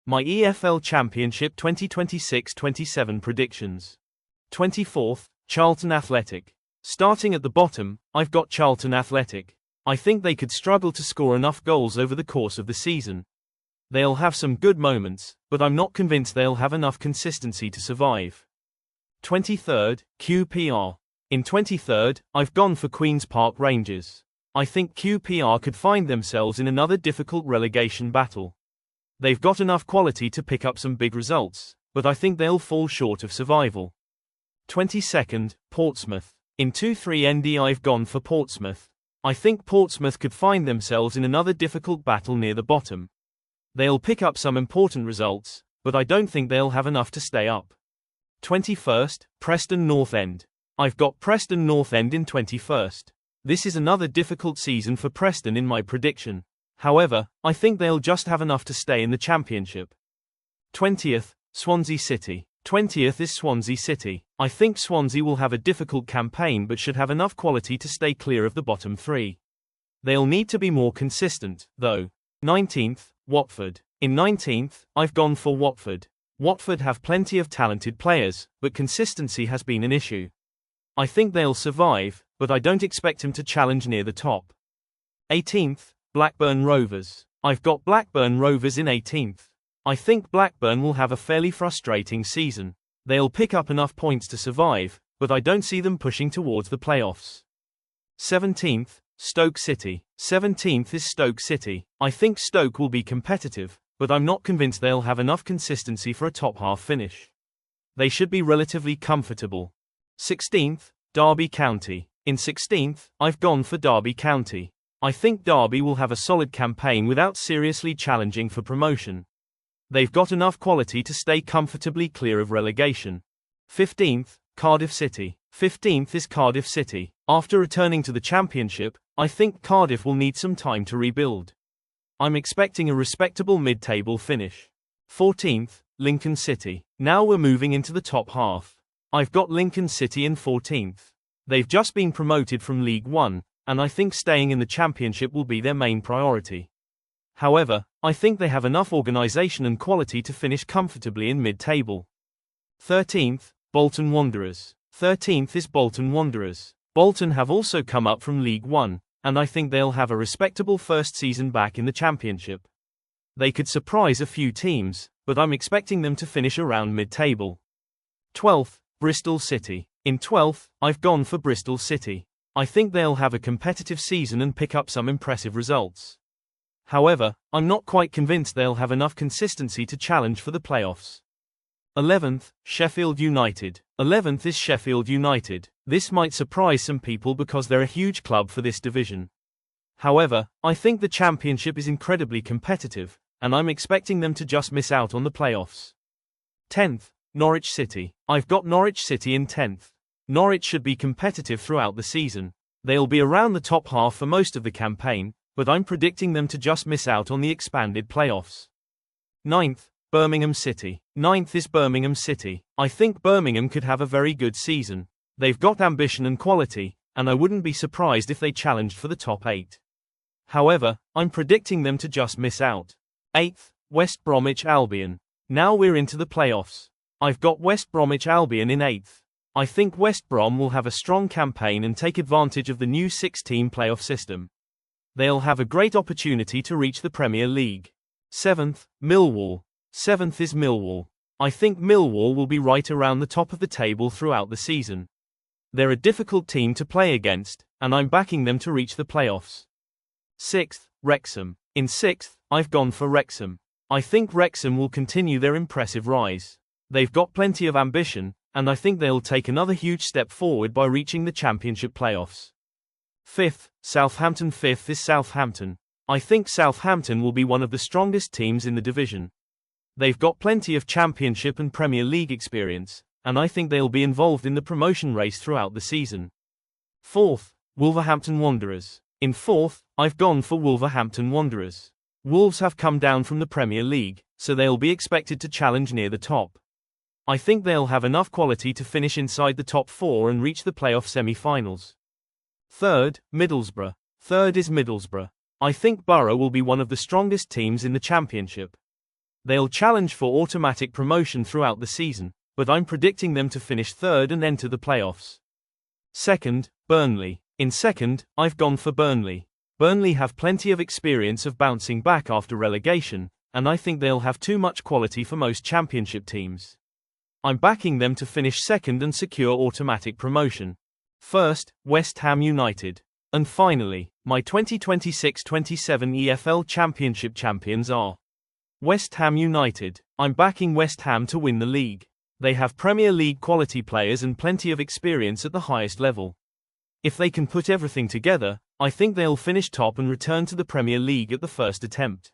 My EFL Championship 2026-27 predictions. 24th, Charlton Athletic. Starting at the bottom, I've got Charlton Athletic. I think they could struggle to score enough goals over the course of the season. They'll have some good moments, but I'm not convinced they'll have enough consistency to survive. 23rd, QPR. In 23rd, I've gone for Queen's Park Rangers. I think QPR could find themselves in another difficult relegation battle. They've got enough quality to pick up some big results, but I think they'll fall short of survival. 22nd, Portsmouth. In 2-3 ND I've gone for Portsmouth. I think Portsmouth could find themselves in another difficult battle near the bottom. They'll pick up some important results, but I don't think they'll have enough to stay up. 21st, Preston North End. I've got Preston North End in 21st. This is another difficult season for Preston in my prediction. However, I think they'll just have enough to stay in the Championship. 20th, Swansea City. 20th is Swansea City. I think Swansea will have a difficult campaign but should have enough quality to stay clear of the bottom three. They'll need to be more consistent, though. 19th, Watford. In 19th, I've gone for Watford. Watford have plenty of talented players, but consistency has been an issue. I think they'll survive, but I don't expect them to challenge near the top. 18th, Blackburn Rovers. I've got Blackburn Rovers in 18th. I think Blackburn will have a fairly frustrating season. They'll pick up enough points to survive, but I don't see them pushing towards the playoffs. 17th, Stoke City. 17th is Stoke City. I think Stoke will be competitive, but I'm not convinced they'll have enough consistency for a top half finish. They should be relatively comfortable. 16th, Derby County. In 16th, I've gone for Derby County. I think Derby will have a solid campaign without seriously challenging for promotion. They've got enough quality to stay comfortably clear of relegation. 15th, Cardiff City. 15th is Cardiff City. After returning to the Championship, I think Cardiff will need some time to rebuild. I'm expecting a respectable mid-table finish. 14th, Lincoln City. Now we're moving into the top half. I've got Lincoln City in 14th. They've just been promoted from League One, and I think staying in the Championship will be their main priority. However, I think they have enough organisation and quality to finish comfortably in mid-table. 13th, Bolton Wanderers. 13th is Bolton Wanderers. Bolton have also come up from League One, and I think they'll have a respectable first season back in the Championship. They could surprise a few teams, but I'm expecting them to finish around mid-table. 12th, Bristol City. In 12th, I've gone for Bristol City. I think they'll have a competitive season and pick up some impressive results. However, I'm not quite convinced they'll have enough consistency to challenge for the playoffs. 11th, Sheffield United. 11th is Sheffield United. This might surprise some people because they're a huge club for this division. However, I think the Championship is incredibly competitive, and I'm expecting them to just miss out on the playoffs. 10th, Norwich City. I've got Norwich City in 10th. Norwich should be competitive throughout the season. They'll be around the top half for most of the campaign, but I'm predicting them to just miss out on the expanded playoffs. 9th, Birmingham City. 9th is Birmingham City. I think Birmingham could have a very good season. They've got ambition and quality, and I wouldn't be surprised if they challenged for the top 8. However, I'm predicting them to just miss out. 8th, West Bromwich Albion. Now we're into the playoffs. I've got West Bromwich Albion in 8th. I think West Brom will have a strong campaign and take advantage of the new 6-team playoff system. They'll have a great opportunity to reach the Premier League. 7th, Millwall. 7th is Millwall. I think Millwall will be right around the top of the table throughout the season. They're a difficult team to play against, and I'm backing them to reach the playoffs. 6th, Wrexham. In 6th, I've gone for Wrexham. I think Wrexham will continue their impressive rise. They've got plenty of ambition, and I think they'll take another huge step forward by reaching the Championship playoffs. 5th, Southampton. 5th is Southampton. I think Southampton will be one of the strongest teams in the division. They've got plenty of Championship and Premier League experience, and I think they'll be involved in the promotion race throughout the season. 4th, Wolverhampton Wanderers. In 4th, I've gone for Wolverhampton Wanderers. Wolves have come down from the Premier League, so they'll be expected to challenge near the top. I think they'll have enough quality to finish inside the top 4 and reach the playoff semi-finals. 3rd, Middlesbrough. 3rd is Middlesbrough. I think Borough will be one of the strongest teams in the Championship. They'll challenge for automatic promotion throughout the season, but I'm predicting them to finish third and enter the playoffs. Second, Burnley. In second, I've gone for Burnley. Burnley have plenty of experience of bouncing back after relegation, and I think they'll have too much quality for most championship teams. I'm backing them to finish second and secure automatic promotion. First, West Ham United. And finally, my 2026-27 EFL Championship champions are West Ham United. I'm backing West Ham to win the league. They have Premier League quality players and plenty of experience at the highest level. If they can put everything together, I think they'll finish top and return to the Premier League at the first attempt.